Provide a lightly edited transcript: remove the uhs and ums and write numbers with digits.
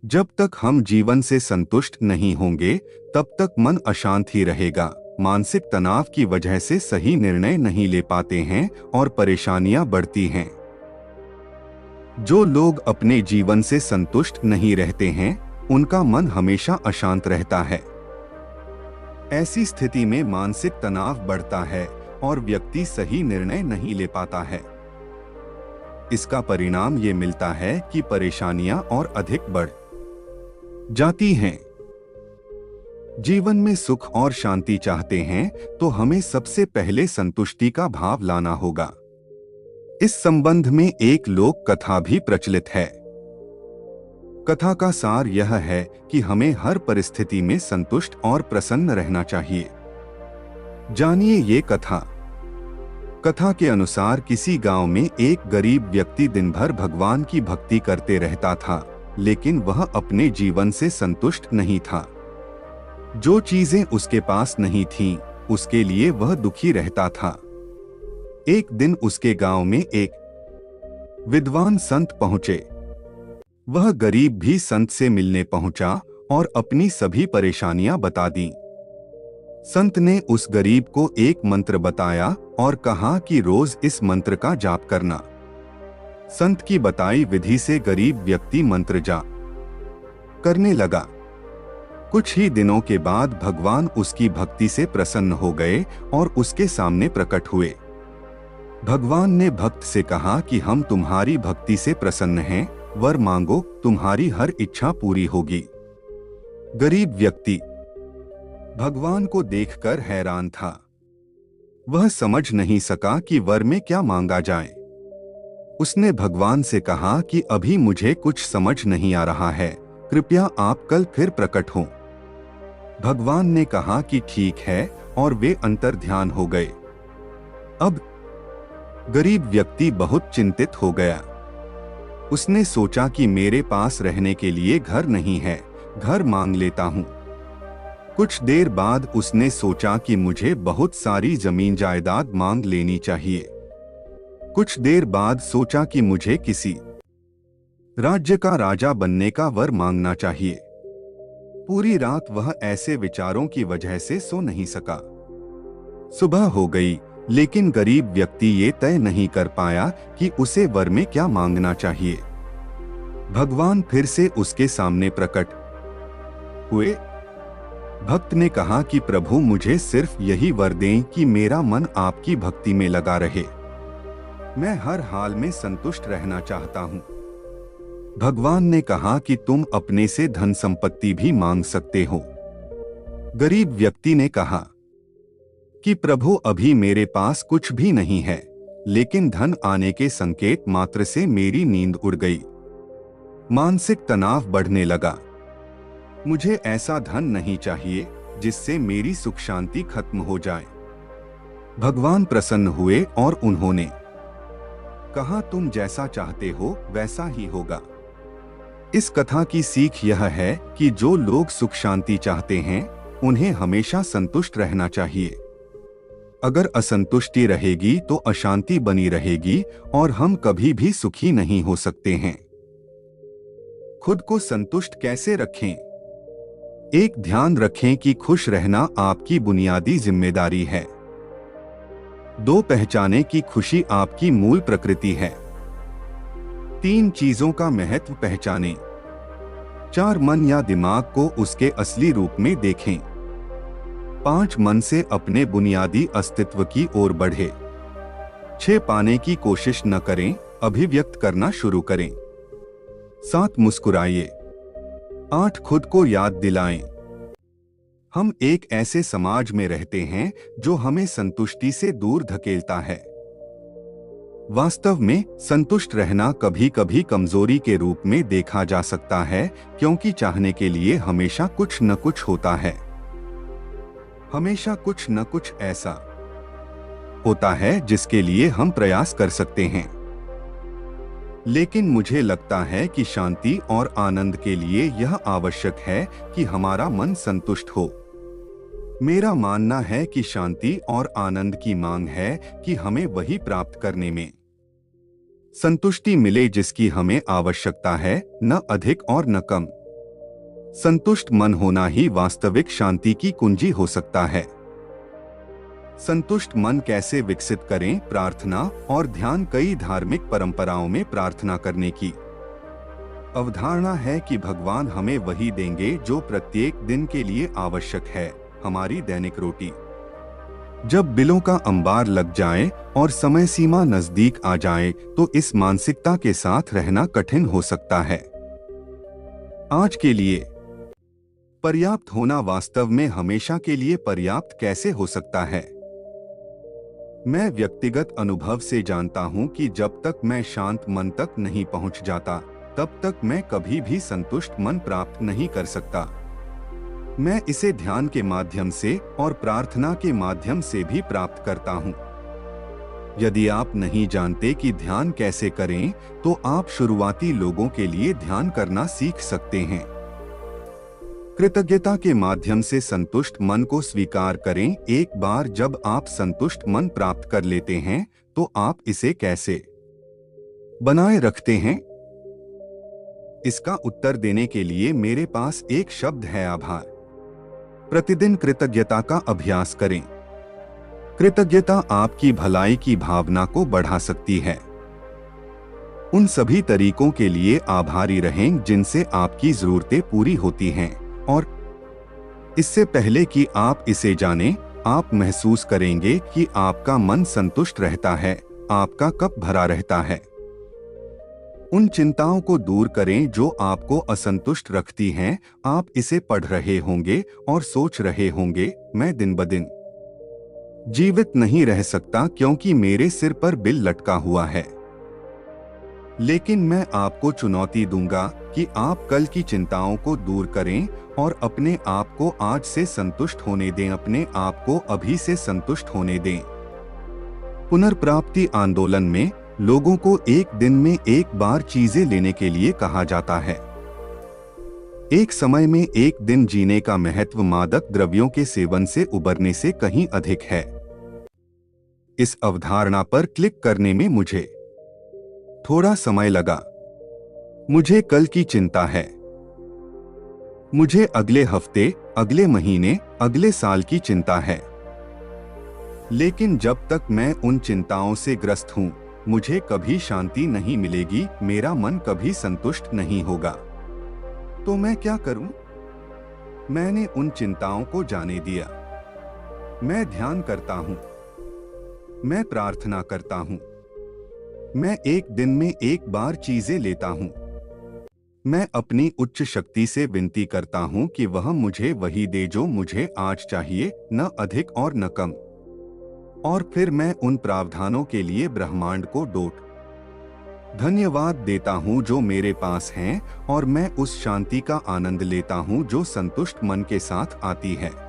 जब तक हम जीवन से संतुष्ट नहीं होंगे, तब तक मन अशांत ही रहेगा। मानसिक तनाव की वजह से सही निर्णय नहीं ले पाते हैं और परेशानियां बढ़ती हैं। जो लोग अपने जीवन से संतुष्ट नहीं रहते हैं, उनका मन हमेशा अशांत रहता है। ऐसी स्थिति में मानसिक तनाव बढ़ता है और व्यक्ति सही निर्णय नहीं ले पाता है। इसका परिणाम ये मिलता है कि परेशानियां और अधिक बढ़ जाती हैं। जीवन में सुख और शांति चाहते हैं तो हमें सबसे पहले संतुष्टि का भाव लाना होगा। इस संबंध में एक लोक कथा भी प्रचलित है। कथा का सार यह है कि हमें हर परिस्थिति में संतुष्ट और प्रसन्न रहना चाहिए। जानिए ये कथा। कथा के अनुसार किसी गांव में एक गरीब व्यक्ति दिन भर भगवान की भक्ति करते रहता था, लेकिन वह अपने जीवन से संतुष्ट नहीं था। जो चीजें उसके पास नहीं थीं, उसके लिए वह दुखी रहता था। एक दिन उसके गांव में एक विद्वान संत पहुंचे। वह गरीब भी संत से मिलने पहुंचा और अपनी सभी परेशानियां बता दी। संत ने उस गरीब को एक मंत्र बताया और कहा कि रोज इस मंत्र का जाप करना। संत की बताई विधि से गरीब व्यक्ति मंत्र जाप करने लगा। कुछ ही दिनों के बाद भगवान उसकी भक्ति से प्रसन्न हो गए और उसके सामने प्रकट हुए। भगवान ने भक्त से कहा कि हम तुम्हारी भक्ति से प्रसन्न हैं, वर मांगो, तुम्हारी हर इच्छा पूरी होगी। गरीब व्यक्ति भगवान को देखकर हैरान था। वह समझ नहीं सका कि वर में क्या मांगा जाए। उसने भगवान से कहा कि अभी मुझे कुछ समझ नहीं आ रहा है, कृपया आप कल फिर प्रकट हों। भगवान ने कहा कि ठीक है, और वे अंतर ध्यान हो गए। अब गरीब व्यक्ति बहुत चिंतित हो गया। उसने सोचा कि मेरे पास रहने के लिए घर नहीं है, घर मांग लेता हूं। कुछ देर बाद उसने सोचा कि मुझे बहुत सारी जमीन जायदाद मांग लेनी चाहिए। कुछ देर बाद सोचा कि मुझे किसी राज्य का राजा बनने का वर मांगना चाहिए। पूरी रात वह ऐसे विचारों की वजह से सो नहीं सका। सुबह हो गई, लेकिन गरीब व्यक्ति ये तय नहीं कर पाया कि उसे वर में क्या मांगना चाहिए। भगवान फिर से उसके सामने प्रकट हुए। भक्त ने कहा कि प्रभु, मुझे सिर्फ यही वर दें कि मेरा मन आपकी भक्ति में लगा रहे। मैं हर हाल में संतुष्ट रहना चाहता हूँ। भगवान ने कहा कि तुम अपने से धन संपत्ति भी मांग सकते हो। गरीब व्यक्ति ने कहा कि प्रभु, अभी मेरे पास कुछ भी नहीं है, लेकिन धन आने के संकेत मात्र से मेरी नींद उड़ गई। मानसिक तनाव बढ़ने लगा। मुझे ऐसा धन नहीं चाहिए जिससे मेरी सुख शांति खत्म हो जाए। भगवान प्रसन्न हुए और उन्होंने कहा, तुम जैसा चाहते हो वैसा ही होगा। इस कथा की सीख यह है कि जो लोग सुख शांति चाहते हैं, उन्हें हमेशा संतुष्ट रहना चाहिए। अगर असंतुष्टि रहेगी तो अशांति बनी रहेगी और हम कभी भी सुखी नहीं हो सकते हैं। खुद को संतुष्ट कैसे रखें? एक ध्यान रखें कि खुश रहना आपकी बुनियादी जिम्मेदारी है। दो, पहचानें कि खुशी आपकी मूल प्रकृति है। 3 चीजों का महत्व पहचानें। 4, मन या दिमाग को उसके असली रूप में देखें। 5, मन से अपने बुनियादी अस्तित्व की ओर बढ़े। 6, पाने की कोशिश न करें, अभिव्यक्त करना शुरू करें। 7, मुस्कुराइए। 8, खुद को याद दिलाएं। हम एक ऐसे समाज में रहते हैं जो हमें संतुष्टि से दूर धकेलता है। वास्तव में संतुष्ट रहना कभी कभी कमजोरी के रूप में देखा जा सकता है, क्योंकि चाहने के लिए हमेशा कुछ न कुछ होता है। हमेशा कुछ न कुछ ऐसा होता है जिसके लिए हम प्रयास कर सकते हैं। लेकिन मुझे लगता है कि शांति और आनंद के लिए यह आवश्यक है कि हमारा मन संतुष्ट हो। मेरा मानना है कि शांति और आनंद की मांग है कि हमें वही प्राप्त करने में संतुष्टि मिले जिसकी हमें आवश्यकता है, न अधिक और न कम। संतुष्ट मन होना ही वास्तविक शांति की कुंजी हो सकता है। संतुष्ट मन कैसे विकसित करें? प्रार्थना और ध्यान। कई धार्मिक परंपराओं में प्रार्थना करने की अवधारणा है कि भगवान हमें वही देंगे जो प्रत्येक दिन के लिए आवश्यक है, हमारी दैनिक रोटी। जब बिलों का अंबार लग जाए और समय सीमा नजदीक आ जाए तो इस मानसिकता के साथ रहना कठिन हो सकता है। आज के लिए पर्याप्त होना वास्तव में हमेशा के लिए पर्याप्त कैसे हो सकता है? मैं व्यक्तिगत अनुभव से जानता हूं कि जब तक मैं शांत मन तक नहीं पहुंच जाता, तब तक मैं कभी भी संतुष्ट मन प्राप्त नहीं कर सकता। मैं इसे ध्यान के माध्यम से और प्रार्थना के माध्यम से भी प्राप्त करता हूं। यदि आप नहीं जानते कि ध्यान कैसे करें, तो आप शुरुआती लोगों के लिए ध्यान करना सीख सकते हैं। कृतज्ञता के माध्यम से संतुष्ट मन को स्वीकार करें। एक बार जब आप संतुष्ट मन प्राप्त कर लेते हैं, तो आप इसे कैसे बनाए रखते हैं? इसका उत्तर देने के लिए मेरे पास एक शब्द है, आभार। प्रतिदिन कृतज्ञता का अभ्यास करें। कृतज्ञता आपकी भलाई की भावना को बढ़ा सकती है। उन सभी तरीकों के लिए आभारी रहें जिनसे आपकी जरूरतें पूरी होती हैं, और इससे पहले कि आप इसे जानें, आप महसूस करेंगे कि आपका मन संतुष्ट रहता है, आपका कप भरा रहता है। उन चिंताओं को दूर करें जो आपको असंतुष्ट रखती हैं। आप इसे पढ़ रहे होंगे और सोच रहे होंगे, मैं दिन ब दिन जीवित नहीं रह सकता क्योंकि मेरे सिर पर बिल लटका हुआ है। लेकिन मैं आपको चुनौती दूंगा कि आप कल की चिंताओं को दूर करें और अपने आप को आज से संतुष्ट होने दें। अपने आप को अभी से संतुष्ट होने दें। पुनर्प्राप्ति आंदोलन में लोगों को एक दिन में एक बार चीजें लेने के लिए कहा जाता है। एक समय में एक दिन जीने का महत्व मादक द्रव्यों के सेवन से उबरने से कहीं अधिक है। इस अवधारणा पर क्लिक करने में मुझे थोड़ा समय लगा। मुझे कल की चिंता है। मुझे अगले हफ्ते, अगले महीने, अगले साल की चिंता है। लेकिन जब तक मैं उन चिंताओं से ग्रस्त हूं, मुझे कभी शांति नहीं मिलेगी, मेरा मन कभी संतुष्ट नहीं होगा। तो मैं क्या करूं? मैंने उन चिंताओं को जाने दिया। मैं ध्यान करता हूं। मैं प्रार्थना करता हूं। मैं एक दिन में एक बार चीजें लेता हूं। मैं अपनी उच्च शक्ति से विनती करता हूं कि वह मुझे वही दे जो मुझे आज चाहिए, न अधिक और न कम। और फिर मैं उन प्रावधानों के लिए ब्रह्मांड को धन्यवाद देता हूं जो मेरे पास हैं, और मैं उस शांति का आनंद लेता हूं जो संतुष्ट मन के साथ आती है।